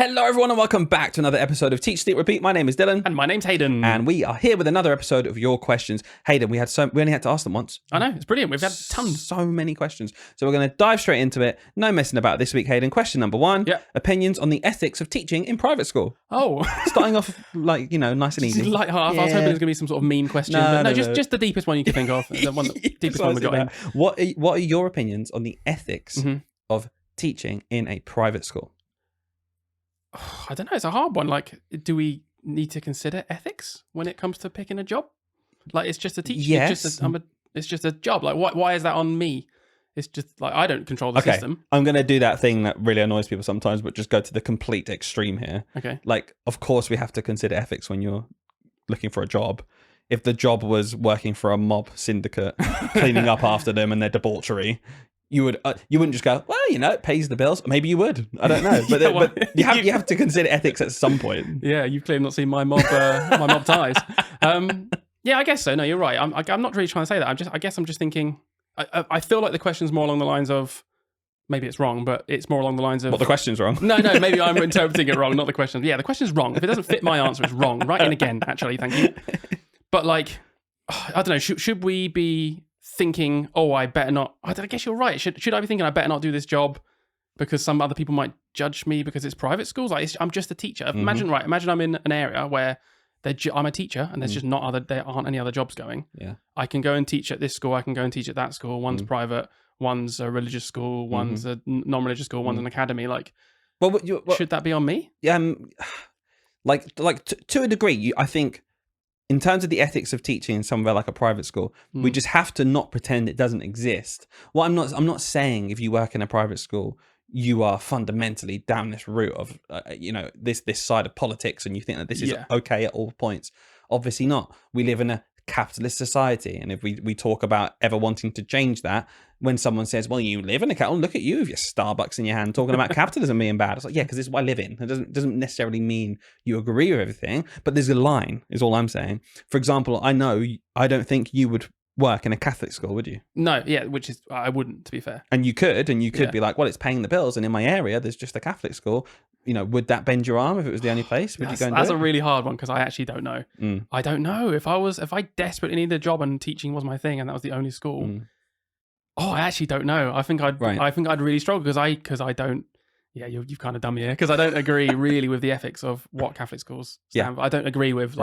Hello everyone and welcome back to another episode of Teach, Sleep, Repeat. My name is Dylan. And my name's Hayden. And we are here with another episode of your questions. Hayden, we only had to ask them once. I know, it's brilliant. We've had tons. So many questions. So we're going to dive straight into it. No messing about this week, Hayden. Question number one. Opinions on the ethics of teaching in private school. Oh. Starting off nice and easy. Light half. Yeah. I was hoping it was going to be some sort of mean question. No, just the deepest one you can think of. The deepest one we got in. What are your opinions on the ethics of teaching in a private school? I don't know. It's a hard one. Like, do we need to consider ethics when it comes to picking a job? Like, it's just a teacher. Yes. It's just a job. Like, why is that on me? It's just like I don't control the system. I'm going to do that thing that really annoys people sometimes, but just go to the complete extreme here. Okay. Like, of course, we have to consider ethics when you're looking for a job. If the job was working for a mob syndicate, cleaning up after them and their debauchery, you wouldn't just go, well, it pays the bills. Maybe you would. I don't know, but, but you have to consider ethics at some point. Yeah, you've clearly not seen my mob ties. Yeah, I guess so. No, you're right. I'm not really trying to say that. I guess I'm just thinking. I feel like the question's more along the lines of, maybe it's wrong, but it's more along the lines of... What, the question's wrong? No, maybe I'm interpreting it wrong, not the question. Yeah, the question's wrong. If it doesn't fit my answer, it's wrong. Write in again, actually, thank you. But like, I don't know, should we be thinking, oh, I better not... I guess you're right. Should I be thinking I better not do this job because some other people might judge me because it's private schools? Like, I'm just a teacher. Imagine I'm in an area where I'm a teacher and there's just there aren't any other jobs going. Yeah. I can go and teach at this school. I can go and teach at that school. One's private. One's a religious school. One's a non-religious school. One's an academy. Like, should that be on me? Like to a degree, I think in terms of the ethics of teaching in somewhere like a private school, we just have to not pretend it doesn't exist. Well, I'm not saying if you work in a private school, you are fundamentally down this route of, this side of politics and you think that this is okay at all points. Obviously not. We live in a capitalist society. And if we talk about ever wanting to change that, when someone says, well, you live in a capital, look at you with your Starbucks in your hand talking about capitalism being bad. It's like, yeah, because this is what I live in. It doesn't necessarily mean you agree with everything, but there's a line is all I'm saying. For example, I don't think you would work in a Catholic school, would you? No, yeah, which is, I wouldn't, to be fair. And you could be like, well, it's paying the bills, and in my area, there's just a Catholic school. Would that bend your arm if it was the only place? Would you go and do it? That's a really hard one because I actually don't know. I don't know if I desperately needed a job and teaching was my thing and that was the only school. Oh, I actually don't know. I think I'd really struggle because I don't. Yeah, you've kind of done me here because I don't agree really with the ethics of what Catholic schools stand for. I don't agree with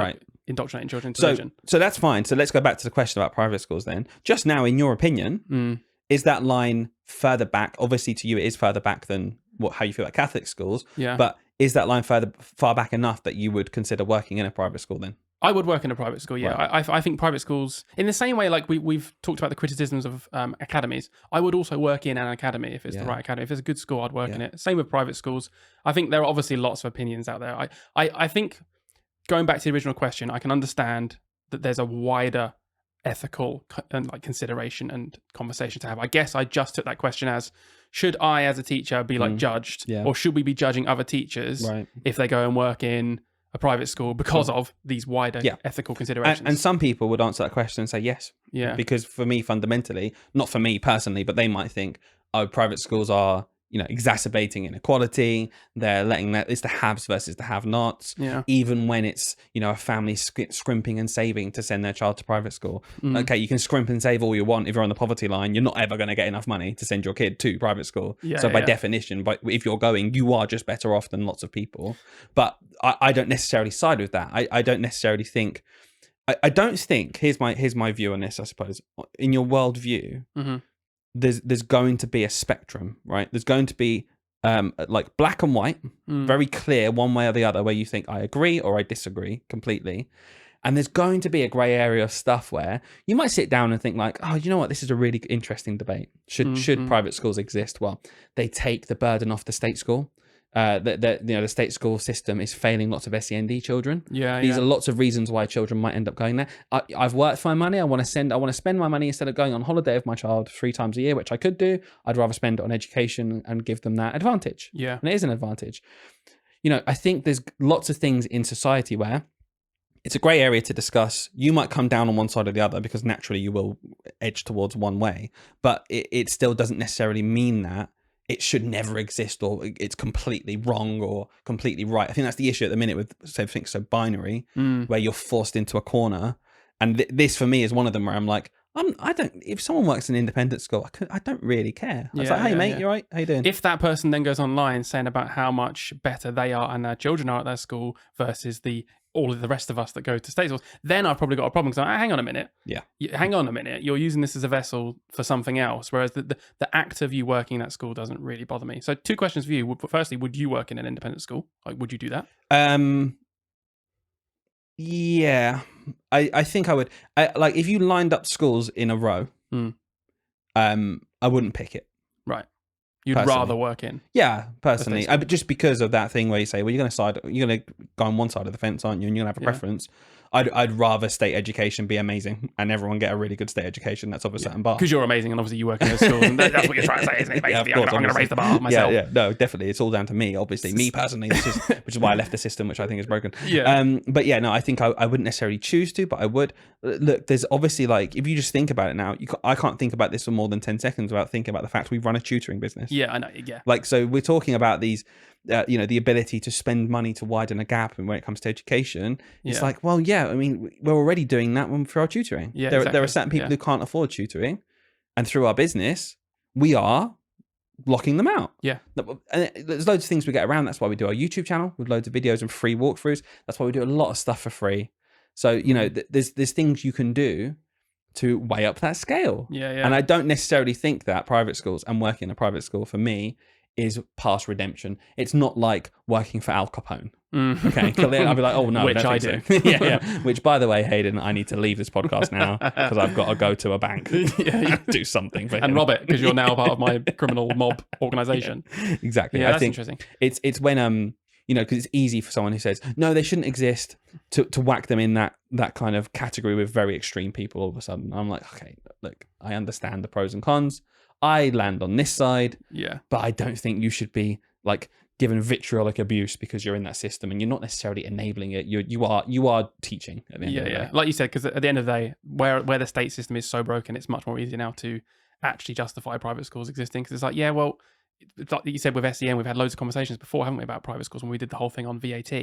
indoctrinating children into religion. So that's fine. So let's go back to the question about private schools then. Just now, in your opinion, is that line further back? Obviously, to you, it is further back than how you feel about Catholic schools. Yeah. But is that line far back enough that you would consider working in a private school then? I would work in a private school, yeah. Right. I think private schools, in the same way like we've talked about the criticisms of academies, I would also work in an academy if it's the right academy. If it's a good school, I'd work in it. Same with private schools. I think there are obviously lots of opinions out there. I think, going back to the original question, I can understand that there's a wider ethical consideration and conversation to have. I guess I just took that question as, should I as a teacher be judged? Yeah. Or should we be judging other teachers if they go and work in a private school because of these wider ethical considerations? And some people would answer that question and say yes. Yeah. Because for me, fundamentally, not for me personally, but they might think, oh, private schools are, exacerbating inequality. They're letting it's the haves versus the have-nots. Yeah. Even when it's, a family scrimping and saving to send their child to private school. Okay, you can scrimp and save all you want. If you're on the poverty line, you're not ever going to get enough money to send your kid to private school. Yeah, so by definition, if you're going, you are just better off than lots of people. But I don't necessarily side with that. I don't necessarily think... I don't think... Here's my view on this, I suppose. In your worldview... There's going to be a spectrum, right? There's going to be like black and white, very clear one way or the other, where you think I agree or I disagree completely. And there's going to be a grey area of stuff where you might sit down and think like, oh, you know what? This is a really interesting debate. Should private schools exist? Well, they take the burden off the state school. The state school system is failing lots of SEND children. These are lots of reasons why children might end up going there. I've worked for my money. I want to spend my money instead of going on holiday with my child 3 times a year, which I could do. I'd rather spend it on education and give them that advantage. Yeah, and it is an advantage. I think there's lots of things in society where it's a grey area to discuss. You might come down on one side or the other because naturally you will edge towards one way, but it still doesn't necessarily mean that it should never exist, or it's completely wrong or completely right. I think that's the issue at the minute with everything so binary, where you're forced into a corner. And this for me is one of them where I'm like, I don't. If someone works in an independent school, I don't really care. I was like, hey mate, you right? How you doing? If that person then goes online saying about how much better they are and their children are at their school versus all of the rest of us that go to state schools, then I've probably got a problem, because hang on a minute. Yeah. Hang on a minute. You're using this as a vessel for something else, whereas the act of you working in that school doesn't really bother me. So 2 questions for you. Firstly, would you work in an independent school? Like, would you do that? Yeah, I think I would. Like, if you lined up schools in a row, I wouldn't pick it. Right. You'd rather work in. Yeah, personally, just because of that thing where you say, well, you're going to go on one side of the fence, aren't you? And you're going to have a preference. I'd rather state education be amazing and everyone get a really good state education. That's of a certain bar. Because you're amazing, and obviously you work in a school, and that's what you're trying to say, isn't it? Basically, I'm going to raise the bar myself. Yeah, no, definitely. It's all down to me, obviously. Me personally, which is why I left the system, which I think is broken. Yeah. But yeah, no, I think I wouldn't necessarily choose to, but I would. Look, there's obviously, like, if you just think about it now, I can't think about this for more than 10 seconds without thinking about the fact we run a tutoring business. Yeah, I know. Yeah. Like, so we're talking about these, the ability to spend money to widen a gap, and when it comes to education, it's like, well, yeah, I mean, we're already doing that for our tutoring. Yeah, there are certain people who can't afford tutoring, and through our business, we are blocking them out. Yeah. And there's loads of things we get around. That's why we do our YouTube channel with loads of videos and free walkthroughs. That's why we do a lot of stuff for free. So, there's things you can do to weigh up that scale. Yeah. And I don't necessarily think that private schools and working in a private school for me is past redemption. It's not like working for Al Capone. Okay, I'll be like, oh no, which I do. So. yeah. Which, by the way, Hayden, I need to leave this podcast now because I've got to go to a bank, do something for him. And rob it, because you're now part of my criminal mob organization. Yeah, exactly. Yeah, that's interesting. It's when because it's easy for someone who says no, they shouldn't exist to whack them in that kind of category with very extreme people all of a sudden. I'm like, okay, look, I understand the pros and cons. I land on this side, but I don't think you should be like given vitriolic abuse because you're in that system, and you're not necessarily enabling it. You are teaching at the end of the day. Like you said, because at the end of the day, where the state system is so broken, it's much more easy now to actually justify private schools existing, because it's like, like you said with SEN, we've had loads of conversations before, haven't we, about private schools when we did the whole thing on VAT.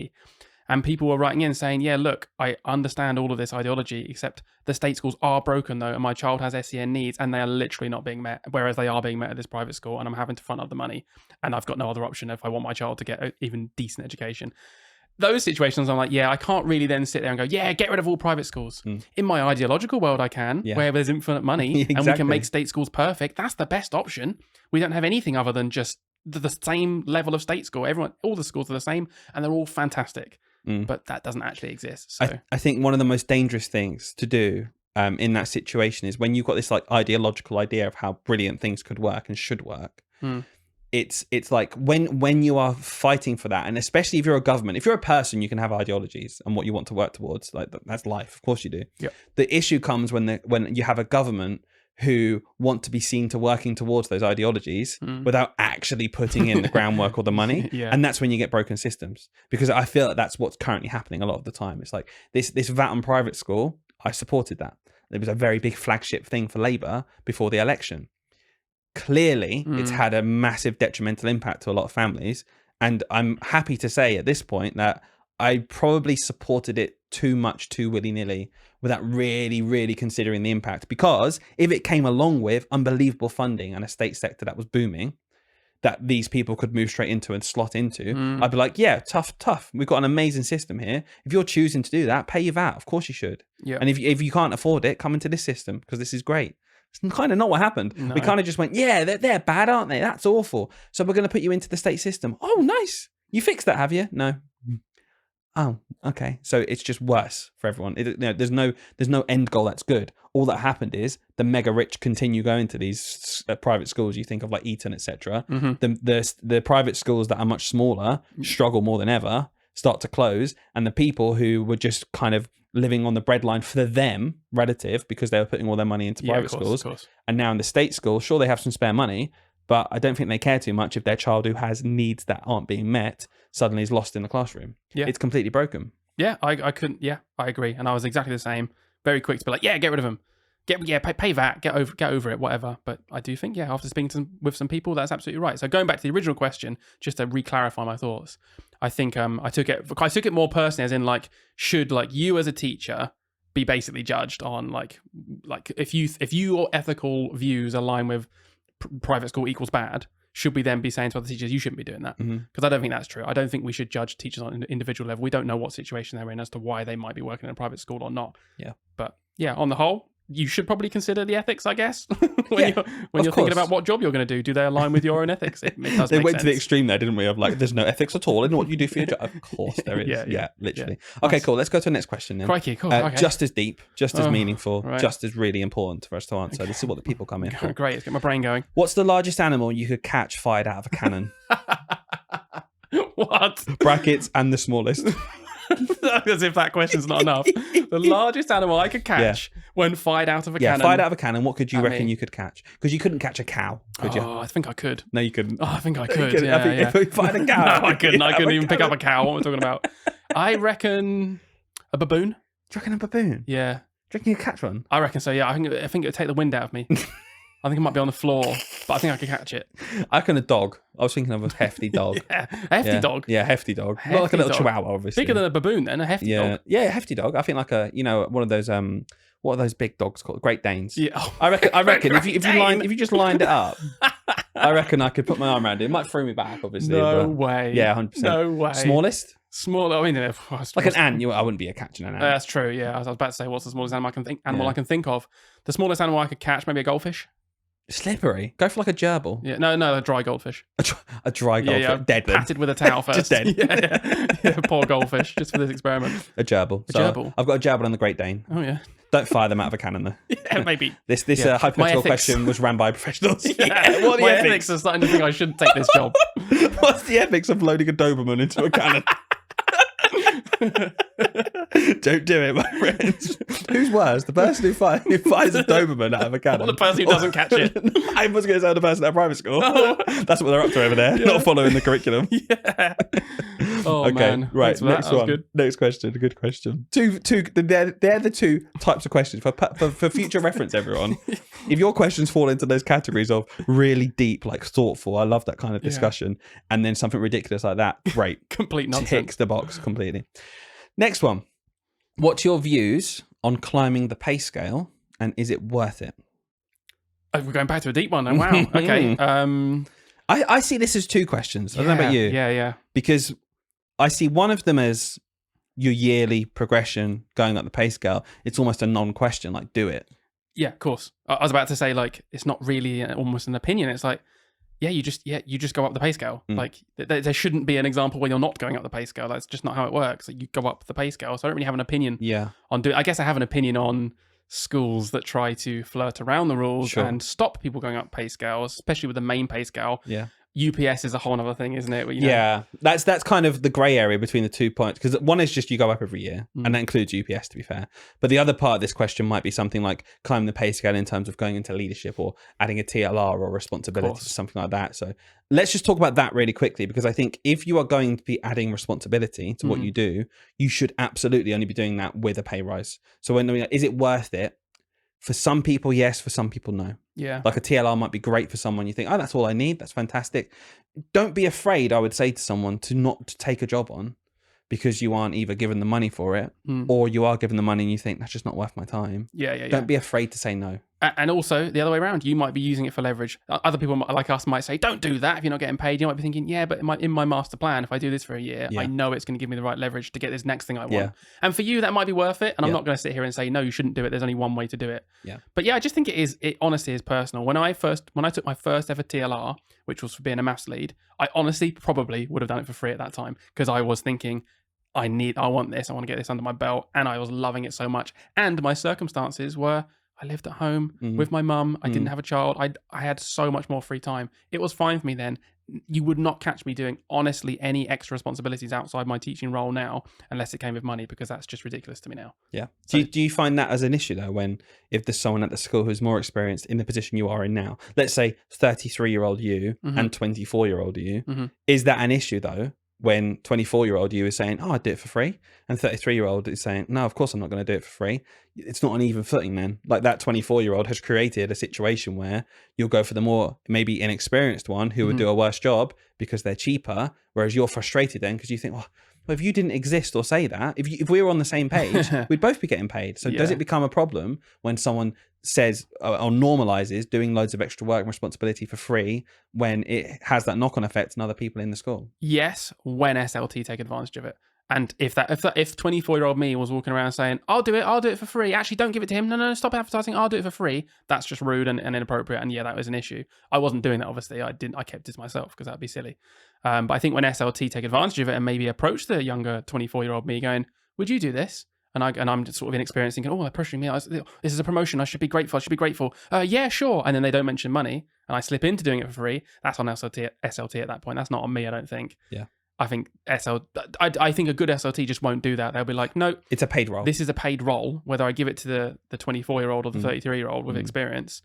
And people were writing in saying, yeah, look, I understand all of this ideology, except the state schools are broken, though, and my child has SEN needs, and they are literally not being met, whereas they are being met at this private school, and I'm having to front up the money, and I've got no other option if I want my child to get an even decent education. Those situations, I'm like, I can't really then sit there and go, get rid of all private schools. In my ideological world, I can, where there's infinite money, and we can make state schools perfect. That's the best option. We don't have anything other than just the same level of state school. All the schools are the same, and they're all fantastic. But that doesn't actually exist. So I think one of the most dangerous things to do in that situation is when you've got this like ideological idea of how brilliant things could work and should work. It's like when you are fighting for that, and especially if you're a government, if you're a person, you can have ideologies and what you want to work towards. Like, that's life, of course you do. Yep. The issue comes when you have a government who want to be seen to working towards those ideologies without actually putting in the groundwork or the money. And that's when you get broken systems, because I feel like that's what's currently happening a lot of the time. It's like this VAT on private school, I supported that. It was a very big flagship thing for Labour before the election. Clearly, it's had a massive detrimental impact to a lot of families. And I'm happy to say at this point that I probably supported it too much, too willy-nilly, without really, really considering the impact. Because if it came along with unbelievable funding and a state sector that was booming, that these people could move straight into and slot into, I'd be like, yeah, tough. We've got an amazing system here. If you're choosing to do that, pay your VAT. Of course you should. And if you can't afford it, come into this system because this is great. It's kind of not what happened. No. We kind of just went, they're bad, aren't they? That's awful. So we're going to put you into the state system. Oh, nice. You fixed that, have you? No. Oh, okay. So it's just worse for everyone. There's no end goal that's good. All that happened is the mega rich continue going to these private schools. You think of like Eton, etc. The private schools that are much smaller struggle more than ever, start to close, and the people who were just kind of living on the breadline for them relative, because they were putting all their money into private schools, and now in the state school, sure, they have some spare money, but I don't think they care too much if their child who has needs that aren't being met suddenly is lost in the classroom. It's completely broken. I couldn't. I agree. And I was exactly the same. Very quick to be like, get rid of them. pay that, get over it, whatever. But I do think, after speaking with some people, that's absolutely right. So going back to the original question, just to re-clarify my thoughts, I think I took it more personally, as in like, should like you as a teacher be basically judged on like if your ethical views align with private school equals bad, should we then be saying to other teachers, you shouldn't be doing that? Because I don't think that's true. I don't think we should judge teachers on an individual level. We don't know what situation they're in as to why they might be working in a private school or not. Yeah. But yeah, on the whole, you should probably consider the ethics, I guess, when you're thinking about what job you're going to do. Do they align with your own ethics? It does they make went sense. to the extreme there, didn't we? Of like, there's no ethics at all in what you do for your job. Of course there is. Yeah, literally. Yeah. Okay, cool. Let's go to the next question then. Crikey, cool. Okay. Just as deep, just as meaningful, just as really important for us to answer. This is what the people come in for. Great, let's get my brain going. What's the largest animal you could catch fired out of a cannon? What? Brackets and the smallest. As if that question's not enough. The largest animal I could catch when fired out of a cannon. Yeah, fired out of a cannon. What could you reckon you could catch? Because you couldn't catch a cow, could you? Oh, I think I could. No, you couldn't. Oh, I think I could. Yeah, If we fired a cow, no, I couldn't. I couldn't even pick up a cow. What am I talking about? I reckon a baboon. Do you reckon a baboon? Yeah. Do you reckon you could catch one? I reckon so. Yeah. I think it would take the wind out of me. I think it might be on the floor, but I think I could catch it. I reckon a dog. I was thinking of a hefty dog. Hefty dog. Yeah, hefty dog. Not like a little chihuahua, obviously. Bigger than a baboon, then a hefty dog. Yeah, hefty dog. I think like one of those what are those big dogs called? Great Danes. Yeah. I reckon if you just lined it up, I reckon I could put my arm around it. It might throw me back, obviously. No way. Yeah, 100%. No way. Smallest? Small. I mean, like an ant. I wouldn't be catching an ant. That's true. Yeah, I was about to say, what's the smallest animal I can think of? The smallest animal I could catch, maybe a goldfish. Slippery. Go for like a gerbil. Yeah, no, a dry goldfish. A dry goldfish. Yeah. Dead. Patted with a towel first. Just dead. Yeah, poor goldfish, just for this experiment. A gerbil. Gerbil. I've got a gerbil and the Great Dane. Oh yeah. Don't fire them out of a cannon though. Yeah, maybe. This hypothetical question was ran by professionals. Yeah. What are the ethics are starting to think I shouldn't take this job. What's the ethics of loading a Doberman into a cannon? Don't do it, my friends. Who's worse, the person who fires a Doberman out of a cannon, or the person who doesn't catch it? I was going to say the person at private school. That's what they're up to over there, not following the curriculum. Yeah. Oh okay, man. Right. Next one. Good. Next question. Good question. They're the two types of questions for future reference. Everyone, if your questions fall into those categories of really deep, like thoughtful, I love that kind of discussion, and then something ridiculous like that, great, complete nonsense. Ticks the box completely. Next one. What's your views on climbing the pay scale, and is it worth it? Oh, we're going back to a deep one. Oh, wow. Okay. I see this as two questions. I don't know about you. Yeah. Because I see one of them as your yearly progression going up the pay scale. It's almost a non-question, like do it. Yeah, of course. I was about to say, like, it's not really almost an opinion. It's like, you just go up the pay scale. Like, there shouldn't be an example where you're not going up the pay scale. That's just not how it works. Like, you go up the pay scale. So I don't really have an opinion on doing. I guess I have an opinion on schools that try to flirt around the rules and stop people going up pay scales, especially with the main pay scale. Yeah. UPS is a whole other thing, isn't it? Yeah, that's kind of the grey area between the 2 points, because one is just you go up every year, and that includes UPS, to be fair. But the other part of this question might be something like climbing the pay scale in terms of going into leadership or adding a TLR or responsibility, something like that. So let's just talk about that really quickly, because I think if you are going to be adding responsibility to what you do, you should absolutely only be doing that with a pay rise. So is it worth it? For some people, yes. For some people, no. Yeah. Like a TLR might be great for someone. You think, oh, that's all I need. That's fantastic. Don't be afraid, I would say to someone, to take a job on because you aren't either given the money for it or you are given the money and you think that's just not worth my time. Yeah. Don't be afraid to say no. And also the other way around, you might be using it for leverage. Other people like us might say, don't do that if you're not getting paid. You might be thinking, yeah, but in my master plan, if I do this for a year, I know it's going to give me the right leverage to get this next thing I want. Yeah. And for you, that might be worth it. And I'm not going to sit here and say, no, you shouldn't do it. There's only one way to do it. Yeah. But yeah, I just think it honestly is personal. When I took my first ever TLR, which was for being a maths lead, I honestly probably would have done it for free at that time, because I was thinking, I want this. I want to get this under my belt. And I was loving it so much. And my circumstances were, I lived at home with my mum. I didn't have a child. I had so much more free time. It was fine for me then. You would not catch me doing, honestly, any extra responsibilities outside my teaching role now, unless it came with money, because that's just ridiculous to me now. Yeah. So, do you find that as an issue, though, if there's someone at the school who's more experienced in the position you are in now? Let's say 33-year-old you and 24-year-old you. Is that an issue, though? when 24-year-old you is saying, oh, I'd do it for free. And 33-year-old is saying, no, of course I'm not going to do it for free. It's not an even footing then. Like that 24-year-old has created a situation where you'll go for the more maybe inexperienced one who would do a worse job because they're cheaper. Whereas you're frustrated then because you think, well, if you didn't exist or say that, if we were on the same page, we'd both be getting paid. So does it become a problem when someone says or normalizes doing loads of extra work and responsibility for free when it has that knock-on effect on other people in the school? Yes, when SLT take advantage of it. And if 24-year-old me was walking around saying, I'll do it for free. Actually, don't give it to him. No, stop advertising. I'll do it for free. That's just rude and inappropriate. And yeah, that was an issue. I wasn't doing that, obviously. I kept it to myself because that'd be silly. But I think when SLT take advantage of it and maybe approach the younger 24-year-old me going, would you do this? And I'm just sort of inexperienced thinking, oh, they're pressuring me. This is a promotion. I should be grateful. Yeah, sure. And then they don't mention money and I slip into doing it for free. That's on SLT at that point. That's not on me, I don't think. Yeah. I think I think a good SLT just won't do that. They'll be like, no, it's a paid role. This is a paid role. Whether I give it to the 24-year-old or the 33-year-old with experience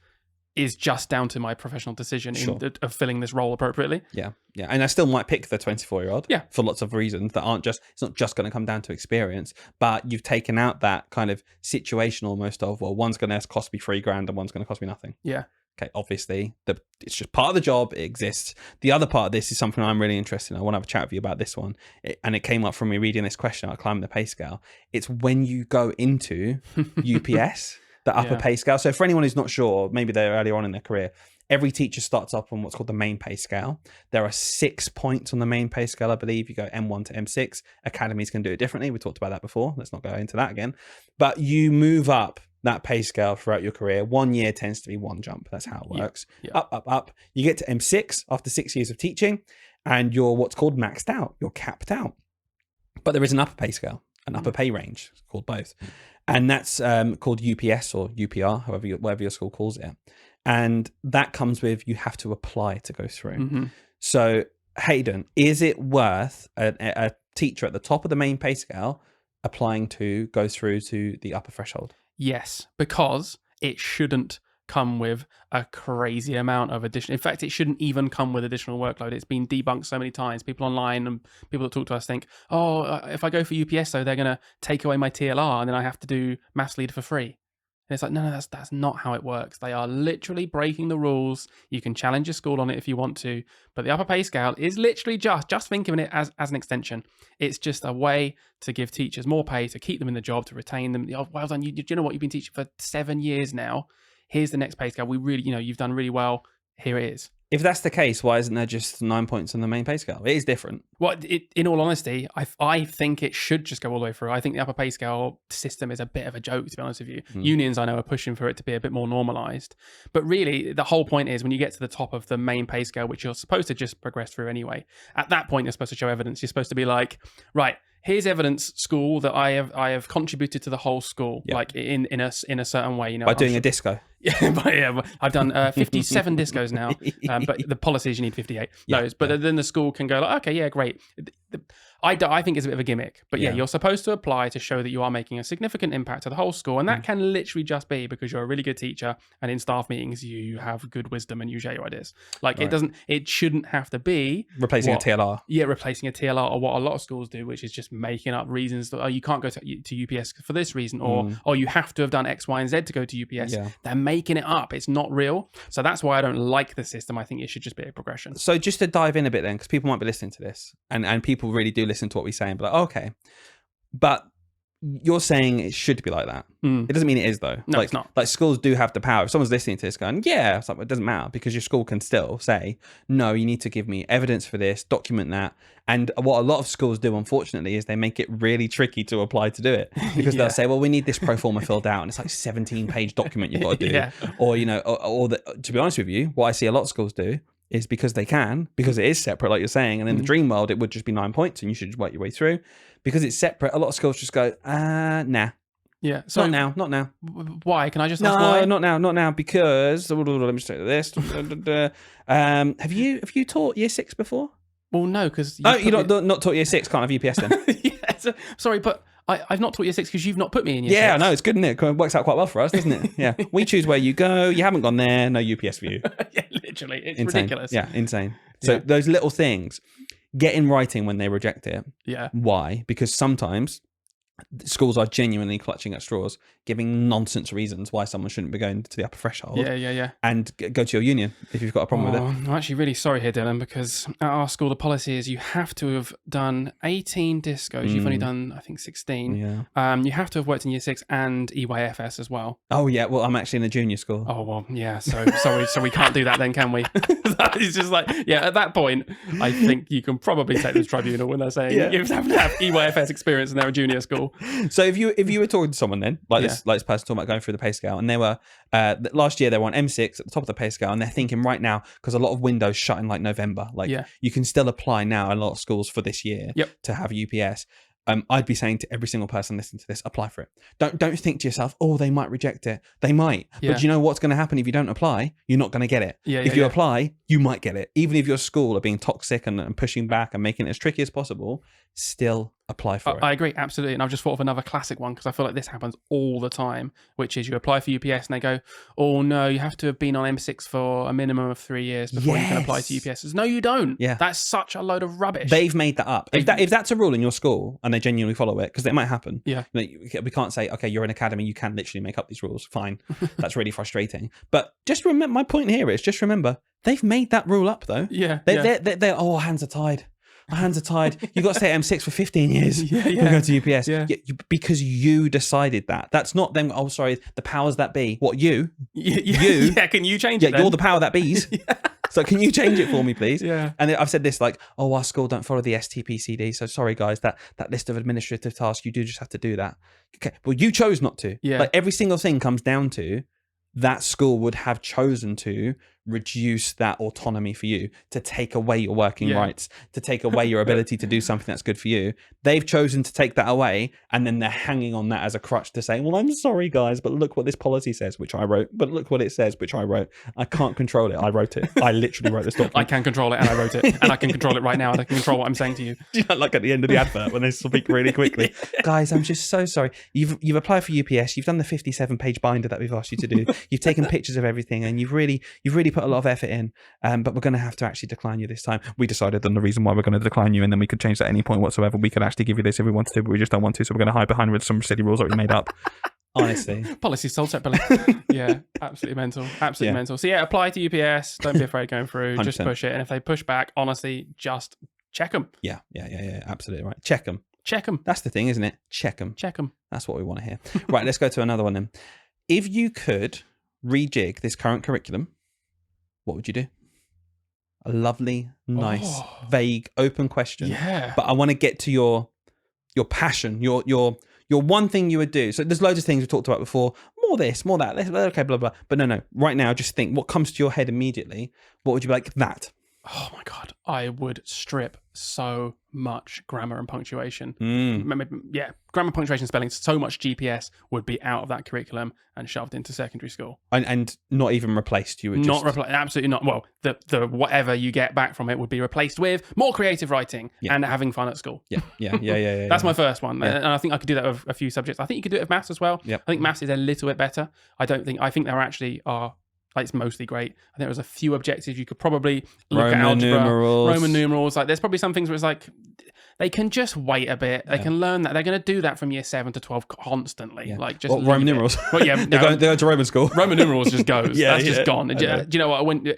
is just down to my professional decision of filling this role appropriately. Yeah. And I still might pick the 24-year-old for lots of reasons that aren't just, it's not just going to come down to experience, but you've taken out that kind of situation almost of, well, one's going to cost me $3,000 and one's going to cost me nothing. Yeah. Okay, obviously, it's just part of the job. It exists. The other part of this is something I'm really interested in. I want to have a chat with you about this one. And it came up from me reading this question about climbing the pay scale. It's when you go into UPS, the upper pay scale. So for anyone who's not sure, maybe they're earlier on in their career, every teacher starts up on what's called the main pay scale. There are 6 points on the main pay scale, I believe. You go M1 to M6. Academies can do it differently. We talked about that before. Let's not go into that again. But you move up that pay scale throughout your career. 1 year tends to be one jump. That's how it works. Yeah. Up. You get to M6 after 6 years of teaching, and you're what's called maxed out. You're capped out. But there is an upper pay scale, an upper pay range. It's called both. And that's called UPS or UPR, whatever your school calls it. And that comes with, you have to apply to go through. So Hayden, is it worth a teacher at the top of the main pay scale applying to go through to the upper threshold? Yes, because it shouldn't come with a crazy amount of additional. In fact, it shouldn't even come with additional workload. It's been debunked so many times. People online and people that talk to us think, oh, if I go for UPS, though, they're going to take away my TLR and then I have to do maths lead for free. And it's like, no, that's not how it works. They are literally breaking the rules. You can challenge your school on it if you want to, but the upper pay scale is literally just think of it as an extension. It's just a way to give teachers more pay, to keep them in the job, to retain them. Oh, well done. You know what? You've been teaching for 7 years now. Here's the next pay scale. We really, you've done really well. Here it is. If that's the case, why isn't there just 9 points on the main pay scale? It is different. Well, in all honesty, I think it should just go all the way through. I think the upper pay scale system is a bit of a joke, to be honest with you. Unions, I know, are pushing for it to be a bit more normalized. But really, the whole point is when you get to the top of the main pay scale, which you're supposed to just progress through anyway, at that point, you're supposed to show evidence. You're supposed to be like, right, here's evidence, school, that I have contributed to the whole school, like in a certain way. By doing a disco. Yeah, I've done 57 discos now, but the policy is you need 58 those. But then the school can go like, okay, yeah, great. I think it's a bit of a gimmick, but yeah, you're supposed to apply to show that you are making a significant impact to the whole school, and that can literally just be because you're a really good teacher, and in staff meetings you have good wisdom and you share your ideas. Like it shouldn't have to be replacing a TLR. Yeah, replacing a TLR, or what a lot of schools do, which is just making up reasons that you can't go to UPS for this reason, or you have to have done X, Y, and Z to go to UPS. Yeah. They're making it up. It's not real. So that's why I don't like the system. I think it should just be a progression. So just to dive in a bit then, because people might be listening to this, and people really do listen to what we say and be like, oh, okay, but you're saying it should be like that. It doesn't mean it is though. No, it's not. Like schools do have the power. If someone's listening to this going, yeah, it's like, it doesn't matter, because your school can still say, no, you need to give me evidence for this, document that. And what a lot of schools do, unfortunately, is they make it really tricky to apply to do it, because they'll say, well, we need this pro forma filled out, and it's like 17-page document you've got to do. Or, to be honest with you, what I see a lot of schools do is because they can, because it is separate, like you're saying, and in the dream world, it would just be 9 points and you should just work your way through. Because it's separate, a lot of schools just go, nah. Yeah. So not now. Why? Can I just ask why? Not now, because let me just say this. Have you taught year 6 before? Well, no, because you're not taught year 6, can't have UPS then. Yeah, sorry, but I've not taught year 6 because you've not put me in year 6. Yeah, no, it's good, isn't it? It works out quite well for us, doesn't it? Yeah. We choose where you go. You haven't gone there. No UPS for you. Yeah, literally. It's insane. Ridiculous. Yeah, insane. So those little things. get in writing when they reject it. Yeah. Why? Because sometimes schools are genuinely clutching at straws, giving nonsense reasons why someone shouldn't be going to the upper threshold. Yeah. And go to your union if you've got a problem with it. I'm actually really sorry here, Dylan, because at our school, the policy is you have to have done 18 discos. You've only done, I think, 16. Yeah. You have to have worked in year 6 and EYFS as well. Oh, yeah. Well, I'm actually in a junior school. Oh, well, yeah. So sorry. So we can't do that then, can we? It's just like, yeah, at that point, I think you can probably take this tribunal when they're saying you have to have EYFS experience and they're a junior school. So if you were talking to someone then, like this person talking about going through the pay scale, and they were last year they were on M6 at the top of the pay scale, and they're thinking right now, because a lot of windows shut in like November, you can still apply now in a lot of schools for this year to have UPS. I'd be saying to every single person listening to this, apply for it. Don't think to yourself, oh, they might reject it. They might. But you know what's going to happen if you don't apply? You're not going to get it. If you apply, you might get it. Even if your school are being toxic and pushing back and making it as tricky as possible, still apply for it. I agree, absolutely. And I've just thought of another classic one because I feel like this happens all the time, which is you apply for UPS and they go, oh no, you have to have been on M6 for a minimum of 3 years before you can apply to UPS. No, you don't. Yeah. That's such a load of rubbish. They've made that up. If that's a rule in your school and they genuinely follow it, because it might happen. Yeah. We can't say, okay, you're an academy, you can literally make up these rules. Fine. That's really frustrating. But just remember, my point here is just remember, they've made that rule up though. Yeah. They're oh, hands are tied. My hands are tied. You've got to stay at M6 for 15 years. Yeah. Go to UPS. Yeah. Because you decided that. That's not them. Oh, sorry. The powers that be. What, you? You? Yeah, can you change it then? You're the power that be's. So can you change it for me, please? Yeah. And I've said this like, oh, our school don't follow the STPCD. So sorry, guys, that list of administrative tasks, you do just have to do that. Okay. Well, you chose not to. Yeah. Like every single thing comes down to that school would have chosen to reduce that autonomy for you, to take away your working rights, to take away your ability to do something that's good for you. They've chosen to take that away, and then they're hanging on that as a crutch to say, well, I'm sorry, guys, but look what this policy says, which I wrote, but look what it says, which I wrote. I can't control it. I wrote it. I literally wrote this document. I can control it, and I wrote it, and I can control it right now, and I can control what I'm saying to you. Do you know, like at the end of the advert when they speak really quickly? Guys, I'm just so sorry. You've applied for UPS. You've done the 57-page binder that we've asked you to do. You've taken pictures of everything, and you've really put a lot of effort in. But we're going to have to actually decline you this time. We decided on the reason why we're going to decline you, and then we could change that at any point whatsoever. We could actually give you this if we wanted to, but we just don't want to. So we're going to hide behind with some silly rules that we made up. Honestly, policy sold separately. Yeah, absolutely mental. Absolutely mental. So apply to UPS. Don't be afraid going through. 100%. Just push it, and if they push back, honestly, just check them. Yeah. Absolutely right. Check them. That's the thing, isn't it? Check them. That's what we want to hear. Right, let's go to another one then. If you could rejig this current curriculum, what would you do? A lovely, nice, vague, open question. Yeah. But I want to get to your passion, your one thing you would do. So there's loads of things we talked about before. More this, more that. Okay, blah, blah. But no. Right now, just think what comes to your head immediately. What would you be like? That. Oh my God. I would strip so much grammar and punctuation. Yeah, grammar, punctuation, spelling, so much GPS would be out of that curriculum and shoved into secondary school. And not even replaced. You would not replace, absolutely not. Well, the whatever you get back from it would be replaced with more creative writing and having fun at school. Yeah. That's my first one. Yeah. And I think I could do that with a few subjects. I think you could do it with maths as well. Yep. I think maths is a little bit better. I think there actually are. Like, it's mostly great. I think there was a few objectives you could probably look at algebra, Roman numerals. Like, there's probably some things where it's like they can just wait a bit. They can learn that. They're going to do that from year 7 to 12 constantly. Yeah. Like, just Roman numerals. Well, yeah, they're going to Roman school. Roman numerals just goes. That's just gone. Do you know what?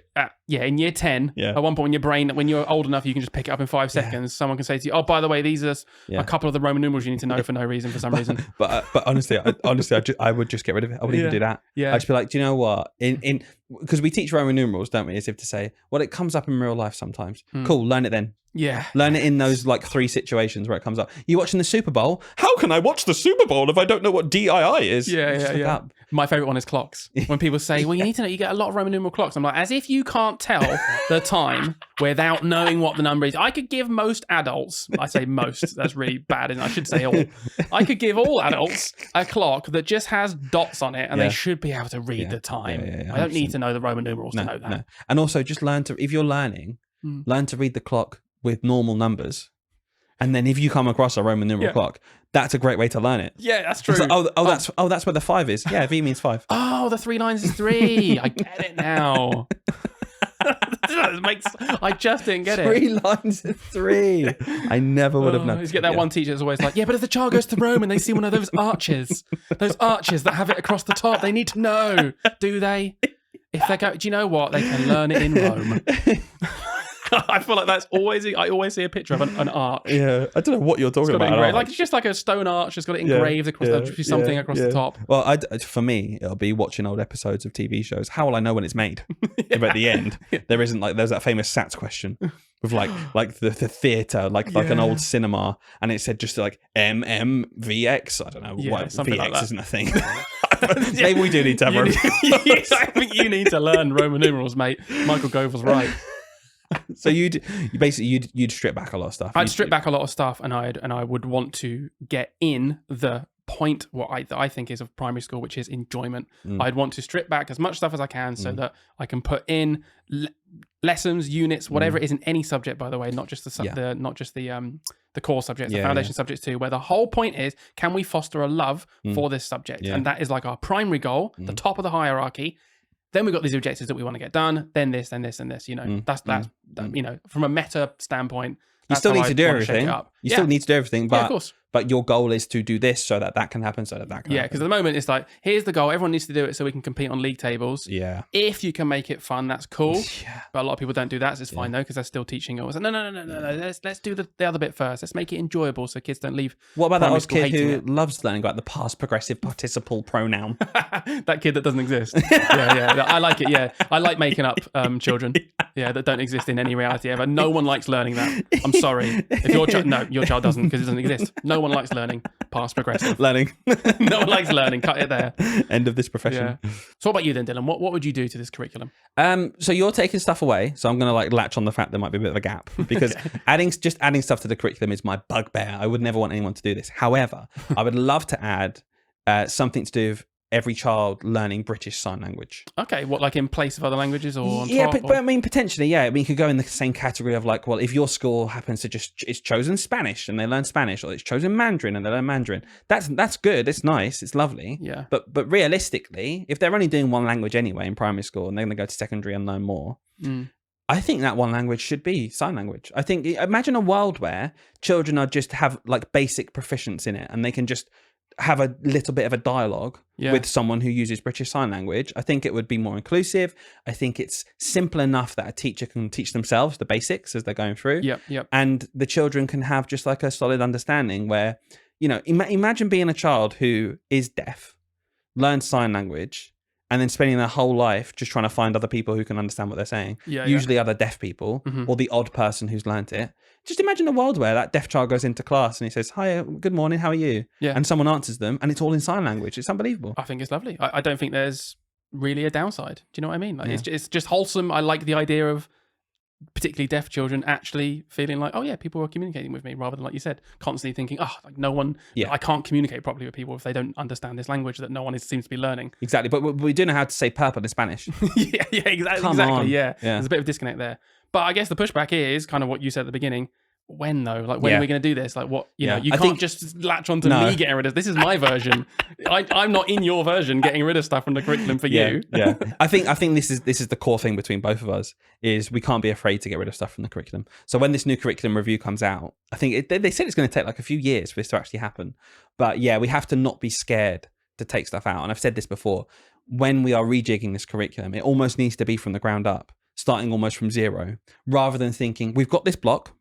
In year 10, at one point in your brain, when you're old enough, you can just pick it up in 5 seconds. Someone can say to you, "Oh, by the way, these are a couple of the Roman numerals you need to know for no reason, for some reason." But honestly, I would just get rid of it. I wouldn't even do that. Yeah. I'd just be like, do you know what? Because we teach Roman numerals, don't we? As if to say, well, it comes up in real life sometimes. Cool, learn it then. Yeah. Learn it in those like 3 situations where it comes up. You watching the Super Bowl? How can I watch the Super Bowl if I don't know what DII is? Yeah. My favorite one is clocks. When people say, well, you need to know, you get a lot of Roman numeral clocks. I'm like, as if you can't tell the time without knowing what the number is. I could give most adults, I say most, that's really bad, and I should say all. I could give all adults a clock that just has dots on it, and they should be able to read the time. I don't need to know the Roman numerals to know that. No. And also just if you're learning, learn to read the clock with normal numbers. And then if you come across a Roman numeral clock, that's a great way to learn it. Yeah, that's true. Like, that's where the 5 is. Yeah, V means 5. Oh, the 3 lines is 3. I get it now. I just didn't get 3 lines of 3. I never would have known. You get that one teacher that's always like, yeah, but if the child goes to Rome and they see one of those arches that have it across the top, they need to know. Do they? If they go, do you know what? They can learn it in Rome. I feel like I always see a picture of an arch. Yeah, I don't know what you're talking about. Like it's just like a stone arch. It's got it engraved across something across the top. Well, for me, it'll be watching old episodes of TV shows. How will I know when it's made? If at the end there isn't there's that famous SATs question with like the theatre, like an old cinema, and it said just like MMVX. I don't know what VX like isn't a thing. Maybe we do need to have I think you need to learn Roman numerals, mate. Michael Gove was right. So you'd strip back a lot of stuff. I'd strip back a lot of stuff, and I would want to get in the point what I think is of primary school, which is enjoyment. I'd want to strip back as much stuff as I can so that I can put in lessons, units, whatever it is in any subject. By the way, not just the core subjects, the foundation subjects too. Where the whole point is, can we foster a love for this subject? And that is like our primary goal, the top of the hierarchy. Then we've got these objectives that we want to get done. Then this, then this, and this. You know, that's you know, from a meta standpoint. You still need to do everything. You still need to do everything, but of course. But your goal is to do this so that can happen, so that can happen. Yeah, because at the moment it's like, here's the goal. Everyone needs to do it so we can compete on league tables. Yeah. If you can make it fun, that's cool. Yeah. But a lot of people don't do that, so it's fine though, because they're still teaching. Like, no. Let's do the other bit first. Let's make it enjoyable so kids don't leave. What about that old kid who loves learning about the past progressive participle pronoun? That kid that doesn't exist. Yeah. I like it. Yeah, I like making up children. Yeah, that don't exist in any reality ever. No one likes learning that. I'm sorry. If your child doesn't, because it doesn't exist. No one likes learning past progressive. Learning. No one likes learning. Cut it there. End of this profession. Yeah. So what about you then, Dylan? What would you do to this curriculum? So you're taking stuff away. So I'm going to latch on the fact there might be a bit of a gap because adding stuff to the curriculum is my bugbear. I would never want anyone to do this. However, I would love to add something to do with every child learning British Sign Language. Okay, what, like in place of other languages or on yeah, top, but I mean potentially, yeah. I mean, you could go in the same category of like, well, if your school happens to it's chosen Spanish and they learn Spanish, or it's chosen Mandarin and they learn Mandarin. That's good. It's nice. It's lovely. Yeah. But realistically, if they're only doing one language anyway in primary school and they're going to go to secondary and learn more. I think that one language should be sign language. I think, imagine a world where children are just have like basic proficiency in it and they can just have a little bit of a dialogue with someone who uses British Sign Language. I think it would be more inclusive. I think it's simple enough that a teacher can teach themselves the basics as they're going through. Yep. And the children can have just like a solid understanding where, you know, imagine being a child who is deaf, learns sign language, and then spending their whole life just trying to find other people who can understand what they're saying. Usually other deaf people or the odd person who's learnt it. Just imagine a world where that deaf child goes into class and he says, "Hi, good morning, how are you?" Yeah. And someone answers them and it's all in sign language. It's unbelievable. I think it's lovely. I don't think there's really a downside. Do you know what I mean? Like it's just wholesome. I like the idea of particularly deaf children actually feeling like, oh yeah, people are communicating with me, rather than, like you said, constantly thinking, oh, like no one, I can't communicate properly with people if they don't understand this language that no one seems to be learning. Exactly, but we do know how to say purple in Spanish. exactly. Yeah, there's a bit of disconnect there. But I guess the pushback is kind of what you said at the beginning. When though? Like when are we going to do this? Like what? You know, you can't just latch onto me getting rid of this. Is my version. I'm not in your version getting rid of stuff from the curriculum for you. Yeah. I think this is the core thing between both of us is we can't be afraid to get rid of stuff from the curriculum. So when this new curriculum review comes out, I think they said it's going to take like a few years for this to actually happen. But yeah, we have to not be scared to take stuff out. And I've said this before. When we are rejigging this curriculum, it almost needs to be from the ground up, starting almost from zero, rather than thinking we've got this block.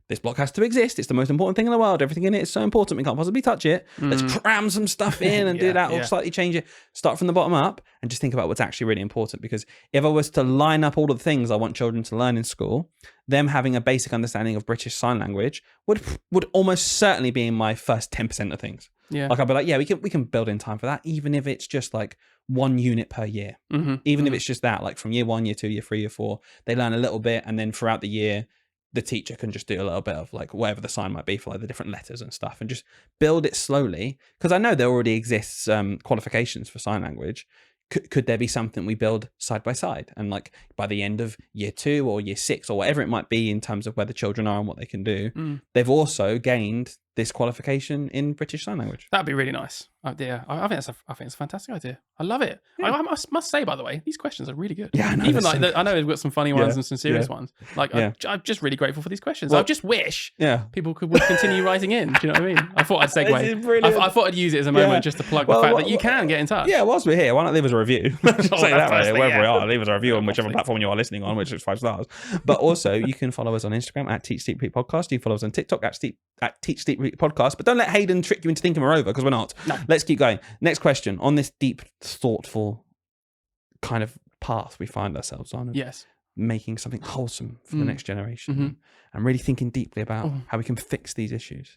This block has to exist. It's the most important thing in the world. Everything in it is so important. We can't possibly touch it. Let's cram some stuff in and do that or slightly change it. Start from the bottom up and just think about what's actually really important. Because if I was to line up all of the things I want children to learn in school, them having a basic understanding of British Sign Language would almost certainly be in my first 10% of things. Yeah. Like I'd be like, yeah, we can build in time for that, even if it's just like 1 unit per year. Even if it's just that, like from year 1, year 2, year 3, year 4, they learn a little bit, and then throughout the year, the teacher can just do a little bit of like whatever the sign might be for like the different letters and stuff, and just build it slowly. Because I know there already exists qualifications for sign language. Could there be something we build side by side, and like by the end of year 2 or year 6 or whatever it might be in terms of where the children are and what they can do, they've also gained this qualification in British Sign Language. That'd be really nice. I think it's a fantastic idea. I love it. Yeah. I must say, by the way, these questions are really good. Yeah, I know. Even like I know we've got some funny ones and some serious ones. Like I'm just really grateful for these questions. Well, I just wish people would continue writing in. Do you know what I mean? I thought I'd segue. I thought I'd use it as a moment just to plug the fact that you can get in touch. Yeah, whilst we're here, why not leave us a review? Say that right, wherever we are, leave us a review on whichever platform you are listening on, which is 5 stars. But also, you can follow us on Instagram at Teach Steep Repeat Podcast. You can follow us on TikTok at Teach Steep Repeat Podcast. But don't let Hayden trick you into thinking we're over, because we're not. No. Let's keep going. Next question on this deep, thoughtful kind of path we find ourselves on. Yes. Making something wholesome for the next generation and really thinking deeply about how we can fix these issues.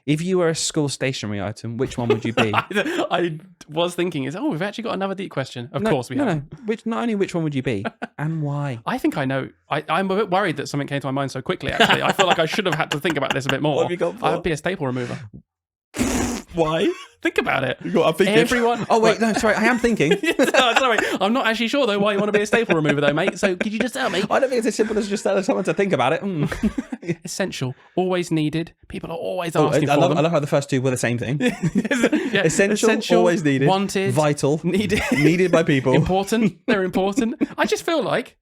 If you were a school stationery item, which one would you be? I was thinking, we've actually got another deep question. Of course we have. No. Not only which one would you be and why? I think I know. I'm a bit worried that something came to my mind so quickly, actually. I feel like I should have had to think about this a bit more. What have you got for? I would be a staple remover. Why? Think about it. I'm thinking. Everyone. Oh wait, no, sorry. I am thinking. Sorry, I'm not actually sure though why you want to be a staple remover though, mate. So could you just tell me? I don't think it's as simple as just telling someone to think about it. Essential, always needed. People are always asking for them. I love how the first two were the same thing. Essential, always needed, wanted, vital, needed by people. Important. They're important. I just feel like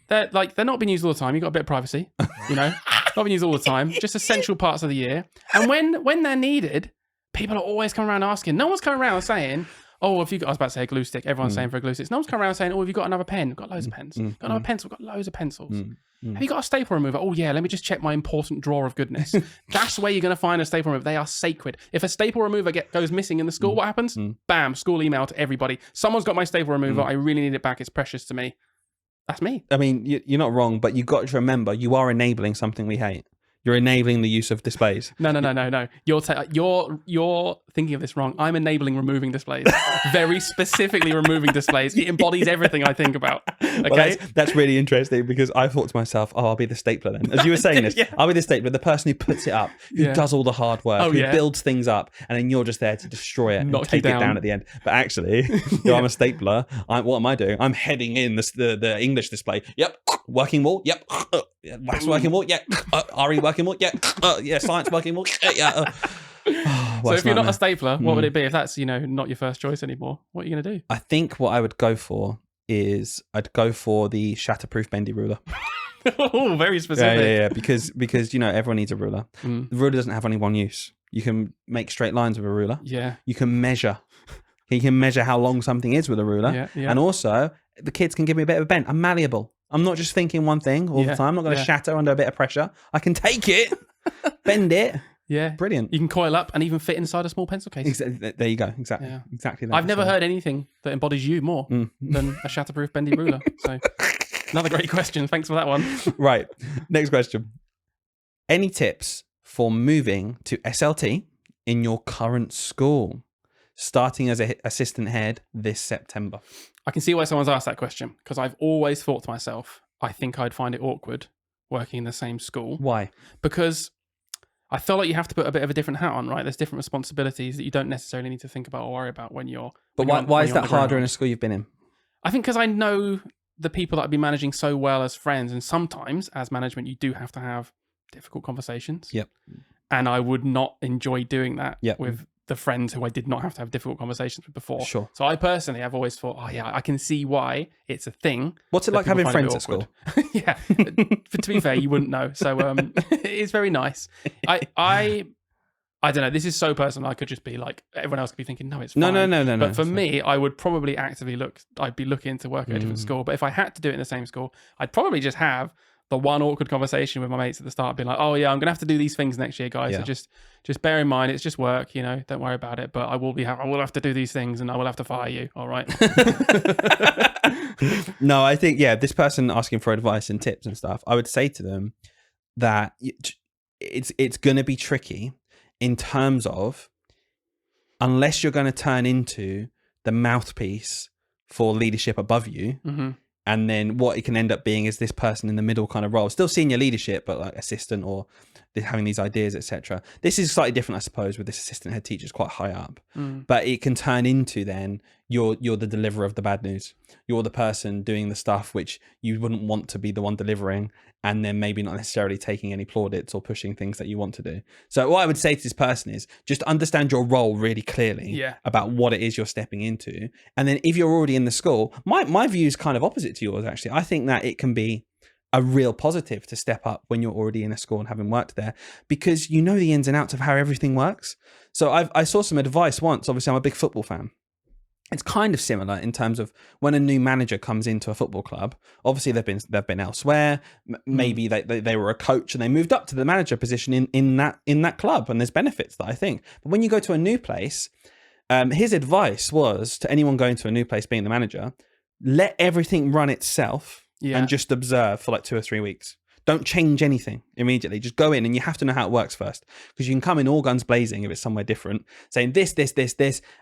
they're not being used all the time. You've got a bit of privacy, not being used all the time. Just essential parts of the year, and when they're needed. People are always coming around asking. No one's coming around saying, I was about to say a glue stick. Everyone's saying for a glue stick. No one's coming around saying, have you got another pen? We've got loads of pens. Got another pencil? We've got loads of pencils. Have you got a staple remover? Oh, yeah, let me just check my important drawer of goodness. That's where you're going to find a staple remover. They are sacred. If a staple remover goes missing in the school, what happens? Bam, school email to everybody. Someone's got my staple remover. I really need it back. It's precious to me. That's me. I mean, you're not wrong, but you've got to remember, you are enabling something we hate. You're enabling the use of displays. No. You're thinking of this wrong. I'm enabling removing displays. Very specifically removing displays. It embodies everything I think about. Okay? Well, that's really interesting because I thought to myself, I'll be the stapler then. As you were saying this, I'll be the stapler, the person who puts it up, who does all the hard work, who builds things up, and then you're just there to destroy it and take it down at the end. But actually, I'm a stapler. What am I doing? I'm heading in the English display. Yep. Working wall. Yep. Wax working wall. Yep. RE working wall. Yep. Science working wall. Yeah. So if you're not a stapler, what would it be? If that's not your first choice anymore, what are you going to do? I think what I would go for is I'd go for the shatterproof bendy ruler. Oh, very specific. Yeah. Because everyone needs a ruler. The ruler doesn't have only one use. You can make straight lines with a ruler. Yeah. You can measure. You can measure how long something is with a ruler. Yeah. And also, the kids can give me a bit of a bend. I'm malleable. I'm not just thinking one thing all the time. I'm not going to shatter under a bit of pressure. I can take it, bend it. Yeah. Brilliant. You can coil up and even fit inside a small pencil case. There you go. Exactly. Yeah. Exactly that. I've never heard anything that embodies you more than a shatterproof bendy ruler. So another great question. Thanks for that one. Right. Next question. Any tips for moving to SLT in your current school, starting as an assistant head this September? I can see why someone's asked that question because I've always thought to myself, I think I'd find it awkward working in the same school. Why? Because I feel like you have to put a bit of a different hat on, right? There's different responsibilities that you don't necessarily need to think about or worry about when you're. But why is that harder in a school you've been in? I think because I know the people that I'd be managing so well as friends, and sometimes as management, you do have to have difficult conversations. Yep. And I would not enjoy doing that with the friends who I did not have to have difficult conversations with before. Sure. So I personally have always thought, I can see why it's a thing. What's it like having friends at school? Yeah. To be fair, you wouldn't know. So it is very nice. I don't know. This is so personal. I could just be like, everyone else could be thinking, no, it's fine. No. But for me, I would probably actively I'd be looking to work at a different school. But if I had to do it in the same school, I'd probably just have the one awkward conversation with my mates at the start, being like, oh yeah, I'm going to have to do these things next year, guys. So just bear in mind, it's just work, don't worry about it. But I will have to do these things and I will have to fire you. All right. No, I think, this person asking for advice and tips and stuff, I would say to them that it's going to be tricky in terms of, unless you're going to turn into the mouthpiece for leadership above you, and then what it can end up being is this person in the middle kind of role, still senior leadership, but like assistant or having these ideas, etc. This is slightly different, I suppose, with this assistant head teacher is quite high up, but it can turn into then you're the deliverer of the bad news. You're the person doing the stuff which you wouldn't want to be the one delivering, and then maybe not necessarily taking any plaudits or pushing things that you want to do. So what I would say to this person is just understand your role really clearly about what it is you're stepping into. And then if you're already in the school, my view is kind of opposite to yours, actually. I think that it can be a real positive to step up when you're already in a school and having worked there, because you know the ins and outs of how everything works. So I saw some advice once. Obviously, I'm a big football fan. It's kind of similar in terms of when a new manager comes into a football club. Obviously, they've been elsewhere. Maybe they were a coach and they moved up to the manager position in that club, and there's benefits that I think. But when you go to a new place, his advice was to anyone going to a new place, being the manager, let everything run itself and just observe for like 2 or 3 weeks. Don't change anything immediately. Just go in, and you have to know how it works first, because you can come in all guns blazing if it's somewhere different, saying this,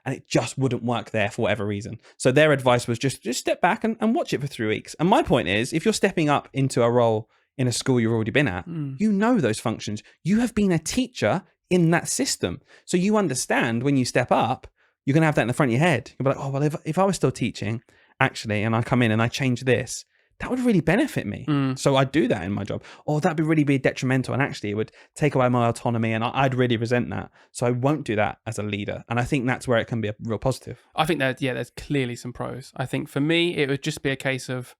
and it just wouldn't work there for whatever reason. So their advice was just step back and watch it for 3 weeks. And my point is, if you're stepping up into a role in a school you've already been at, you know those functions. You have been a teacher in that system. So you understand when you step up, you're going to have that in the front of your head. You'll be like, oh, well, if I was still teaching, actually, and I come in and I change this, that would really benefit me. So I'd do that in my job. Or that'd really be detrimental, and actually it would take away my autonomy, and I'd really resent that. So I won't do that as a leader. And I think that's where it can be a real positive. I think that, there's clearly some pros. I think for me, it would just be a case of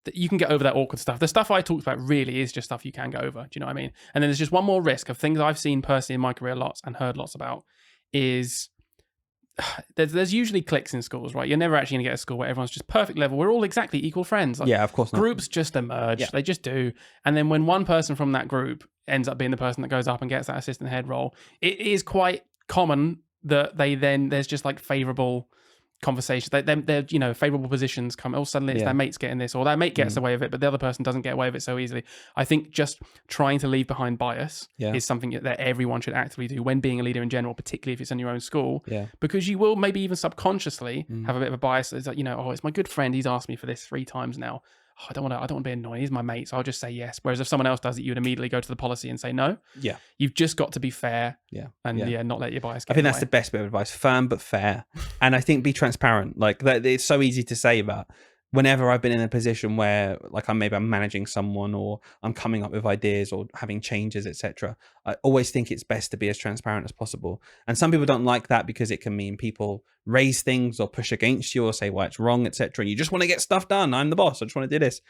that you can get over that awkward stuff. The stuff I talked about really is just stuff you can get over. Do you know what I mean? And then there's just one more risk of things I've seen personally in my career lots and heard lots about is there's usually cliques in schools, right? You're never actually going to get a school where everyone's just perfect level. We're all exactly equal friends. Like, of course not. Groups just emerge. They just do. And then when one person from that group ends up being the person that goes up and gets that assistant head role, it is quite common that there's just like favorable conversations. They're favorable positions come. Oh, suddenly it's their mates getting this, or their mate gets away with it, but the other person doesn't get away with it so easily. I think just trying to leave behind bias is something that everyone should actively do when being a leader in general, particularly if it's in your own school. Because you will maybe even subconsciously have a bit of a bias. It's like, oh, it's my good friend. He's asked me for this 3 times now. Oh, I don't want to be annoying. He's my mate, so I'll just say yes. Whereas if someone else does it, you would immediately go to the policy and say no. You've just got to be fair. And not let your bias get I think that's away. the best bit of advice. Firm but fair. And I think be transparent. Like that, it's so easy to say about whenever I've been in a position where like I'm managing someone, or I'm coming up with ideas or having changes, etc. I always think it's best to be as transparent as possible. And some people don't like that because it can mean people raise things or push against you or say why it's wrong, etc. And you just want to get stuff done. I'm the boss. I just want to do this.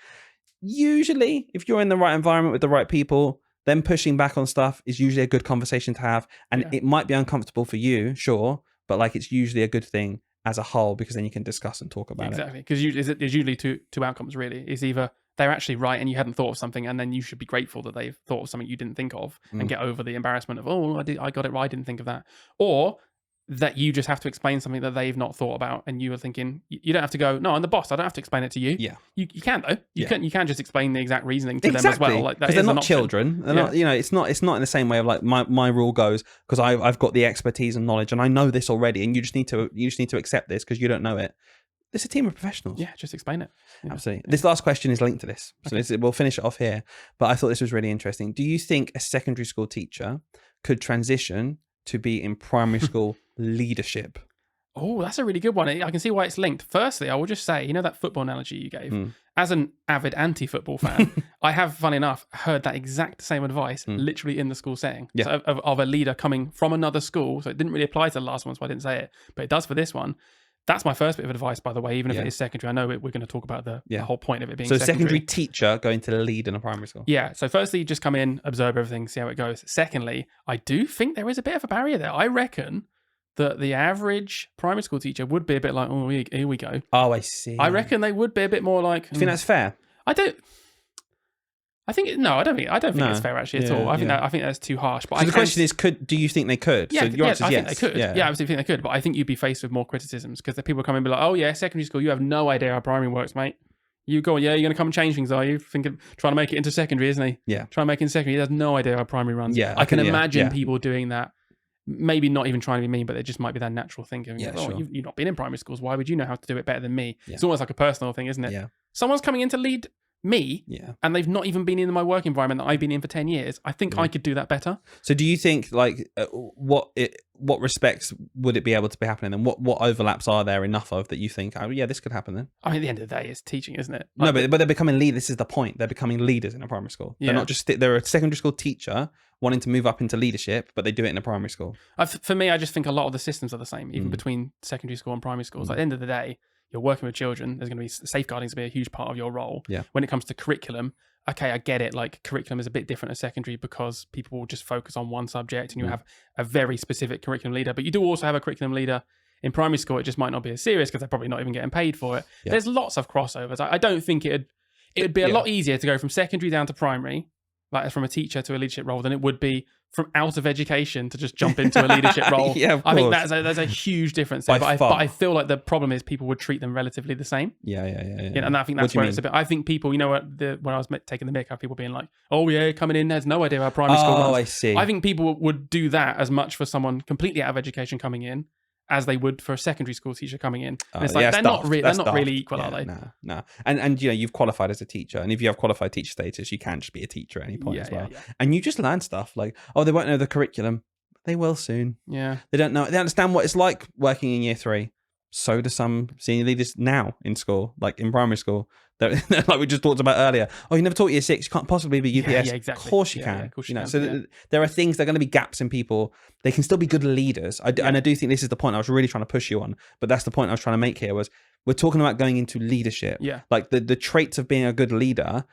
Usually, if you're in the right environment with the right people, then pushing back on stuff is usually a good conversation to have. And it might be uncomfortable for you, sure, but like it's usually a good thing as a whole, because then you can discuss and talk about it. Exactly, because there's usually two outcomes really. It's either they're actually right and you hadn't thought of something, and then you should be grateful that they've thought of something you didn't think of and get over the embarrassment of, oh, I got it right, I didn't think of that. Or that you just have to explain something that they've not thought about, and you were thinking, you don't have to go, no, I'm the boss, I don't have to explain it to you. You can though. You can just explain the exact reasoning to them as well. Like, because they're not children. They're not, it's not in the same way of like my rule goes, because I've got the expertise and knowledge and I know this already, and you just need to accept this because you don't know it. It's a team of professionals. Yeah, just explain it. Absolutely. This last question is linked to this. So we'll finish it off here. But I thought this was really interesting. Do you think a secondary school teacher could transition to be in primary school leadership? Oh, that's a really good one. I can see why it's linked. Firstly, I will just say, that football analogy you gave, as an avid anti-football fan, I have, funny enough, heard that exact same advice literally in the school setting. So of a leader coming from another school. So it didn't really apply to the last one, so I didn't say it, but it does for this one. That's my first bit of advice, by the way, even if it is secondary. I know we're going to talk about the whole point of it being secondary teacher going to lead in a primary school. Yeah. So firstly, just come in, observe everything, see how it goes. Secondly, I do think there is a bit of a barrier there. I reckon that the average primary school teacher would be a bit like, oh, here we go. Oh, I see. I reckon they would be a bit more like... Do you think that's fair? I don't think it's fair actually at all. I think that's too harsh. But so the question is, do you think they could? Yeah, so your answer is I yes. think they could. Yeah, I absolutely think they could. But I think you'd be faced with more criticisms because the people come in and be like, oh yeah, secondary school, you have no idea how primary works, mate. You go, you're going to come and change things, are you? Trying to make it into secondary, isn't he? Yeah. Trying to make it into secondary. He has no idea how primary runs. Yeah, I can imagine people doing that. Maybe not even trying to be mean, but it just might be that natural thinking. Sure. You've not been in primary schools. Why would you know how to do it better than me? Yeah. It's almost like a personal thing, isn't it? Yeah. Someone's coming in to lead me, and they've not even been in my work environment that I've been in for 10 years, I think I could do that better. So do you think, like, what respects would it be able to be happening, and what overlaps are there enough of that you think, oh yeah, this could happen then? I mean, at the end of the day, it's teaching, isn't it? Like, no, but they're becoming leaders. This is the point. They're becoming leaders in a primary school. They're not just, they're a secondary school teacher wanting to move up into leadership, but they do it in a primary school. For me, I just think a lot of the systems are the same, even between secondary school and primary schools. At the end of the day, you're working with children. There's going to be safeguarding is going to be a huge part of your role. Yeah. When it comes to curriculum, okay, I get it. Like, curriculum is a bit different at secondary because people will just focus on one subject, and you have a very specific curriculum leader. But you do also have a curriculum leader in primary school. It just might not be as serious because they're probably not even getting paid for it. Yeah. There's lots of crossovers. I don't think it'd be a lot easier to go from secondary down to primary, like from a teacher to a leadership role, than it would be from out of education to just jump into a leadership role. I think there's a huge difference there. But I feel like the problem is people would treat them relatively the same. Yeah. And I think that's where it's a bit. I think people, when I was taking the mick, I have people being like, "Oh yeah, coming in has no idea how primary school runs." Oh, I see. I think people would do that as much for someone completely out of education coming in as they would for a secondary school teacher coming in. And it's like, they're not really equal, are they? No. And you've qualified as a teacher, and if you have qualified teacher status, you can just be a teacher at any point as well. Yeah. And you just learn stuff like, oh, they won't know the curriculum. They will soon. Yeah. They don't know. They understand what it's like working in year 3. So do some senior leaders now in school, like in primary school. Like we just talked about earlier. Oh, you never taught year 6. You can't possibly be UPS. Yeah, exactly. Of course you can. Of course you can. So there are things, there are going to be gaps in people. They can still be good leaders. And I do think this is the point I was really trying to push you on. But that's the point I was trying to make here was we're talking about going into leadership. Yeah. Like the traits of being a good leader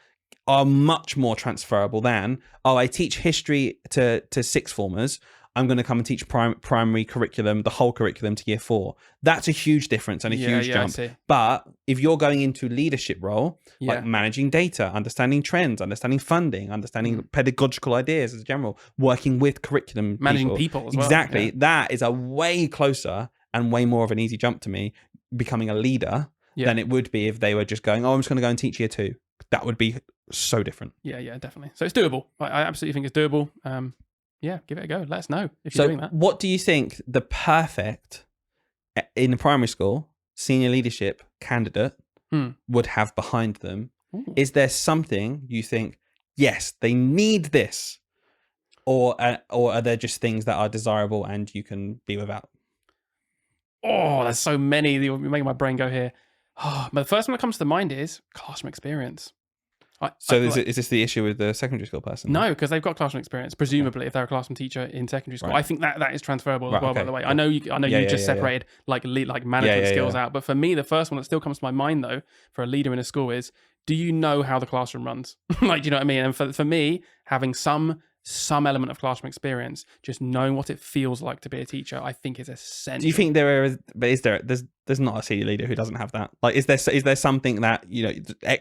are much more transferable than, oh, I teach history to sixth formers. I'm going to come and teach primary curriculum, the whole curriculum to year 4. That's a huge difference and a huge jump. But if you're going into leadership role, like managing data, understanding trends, understanding funding, understanding pedagogical ideas as a general, working with curriculum, managing people as well. Exactly. That is a way closer and way more of an easy jump to me becoming a leader than it would be if they were just going, oh, I'm just going to go and teach year 2. That would be so different. Yeah, definitely. So it's doable. I absolutely think it's doable. Yeah, give it a go. Let us know if you're doing that. What do you think the perfect, in the primary school, senior leadership candidate would have behind them? Ooh. Is there something you think, yes, they need this? Or are there just things that are desirable and you can be without? Oh, there's so many. You're making my brain go here. Oh, but the first one that comes to mind is classroom experience. Is this the issue with the secondary school person? No, because they've got classroom experience, presumably, if they're a classroom teacher in secondary school. Right. I think that is transferable as well, by the way. Cool. I know you just separated like management skills out, but for me, the first one that still comes to my mind, though, for a leader in a school is, do you know how the classroom runs? Like, do you know what I mean? And for me, having some element of classroom experience, just knowing what it feels like to be a teacher, I think is essential. Do you think there's not a senior leader who doesn't have that? Like, is there something that,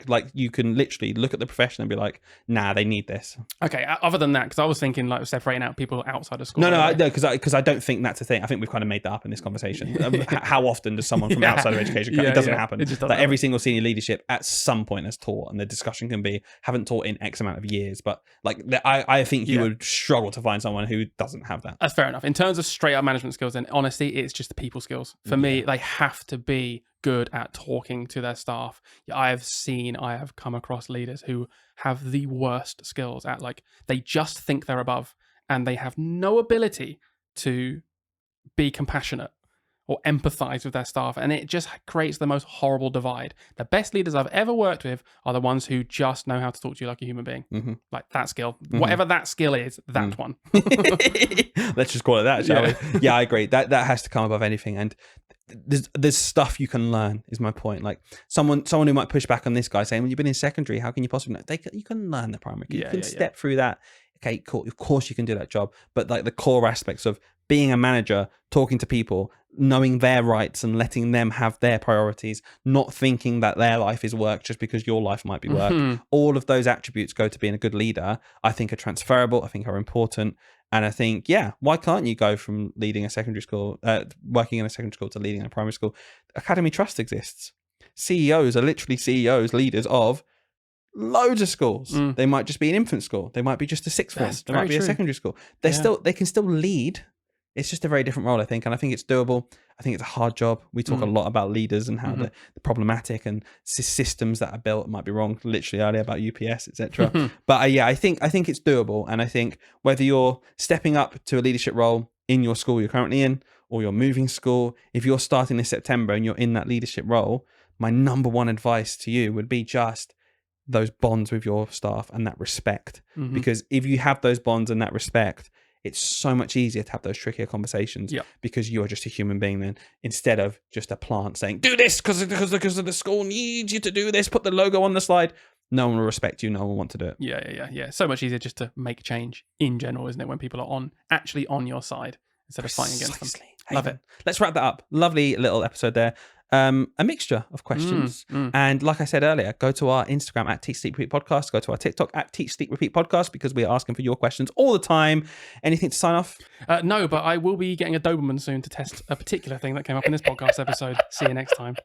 like you can literally look at the profession and be like, nah, they need this? Okay, other than that, because I was thinking like separating out people outside of school. No, because I don't think that's a thing. I think we've kind of made that up in this conversation. How often does someone from outside of education come? It doesn't happen. It just doesn't happen. Every single senior leadership at some point has taught, and the discussion can be, haven't taught in X amount of years, but like I think you would struggle to find someone who doesn't have that. That's fair enough. In terms of straight up management skills, then honestly, it's just the people skills. For me, they have to be good at talking to their staff. I have come across leaders who have the worst skills at, like, they just think they're above and they have no ability to be compassionate or empathize with their staff, and it just creates the most horrible divide. The best leaders I've ever worked with are the ones who just know how to talk to you like a human being. Mm-hmm. Like that skill, whatever that skill is, that one. Let's just call it that, shall we? Yeah, I agree. That has to come above anything. And there's stuff you can learn, is my point. Like someone who might push back on this guy saying, well, you've been in secondary, how can you possibly know? You can learn the primary. You can step through that. Okay, cool. Of course you can do that job. But like the core aspects of being a manager, talking to people, knowing their rights and letting them have their priorities, not thinking that their life is work just because your life might be work. Mm-hmm. All of those attributes go to being a good leader, I think are transferable, I think are important. And I think, why can't you go from leading a secondary school, working in a secondary school to leading in a primary school? Academy Trust exists. CEOs are literally CEOs, leaders of loads of schools. They might just be an infant school. They might be just a sixth form. They might be a secondary school. They can still lead it's just a very different role, I think. And I think it's doable. I think it's a hard job. We talk a lot about leaders and how they're problematic and systems that are built. I might be wrong literally earlier about UPS, etc. But yeah, I think it's doable. And I think whether you're stepping up to a leadership role in your school you're currently in, or you're moving school, if you're starting this September and you're in that leadership role, my number one advice to you would be just those bonds with your staff and that respect. Because if you have those bonds and that respect, it's so much easier to have those trickier conversations because you are just a human being then, instead of just a plant saying, do this because the school needs you to do this, put the logo on the slide. No one will respect you. No one will want to do it. Yeah. So much easier just to make change in general, isn't it? When people are actually on your side instead of fighting against them. Love it. Let's wrap that up. Lovely little episode there. A mixture of questions. And like I said earlier, go to our Instagram at Teach Sleep Repeat Podcast. Go to our TikTok at Teach Sleep Repeat Podcast, because we are asking for your questions all the time. Anything to sign off? No, but I will be getting a Doberman soon to test a particular thing that came up in this podcast episode. See you next time.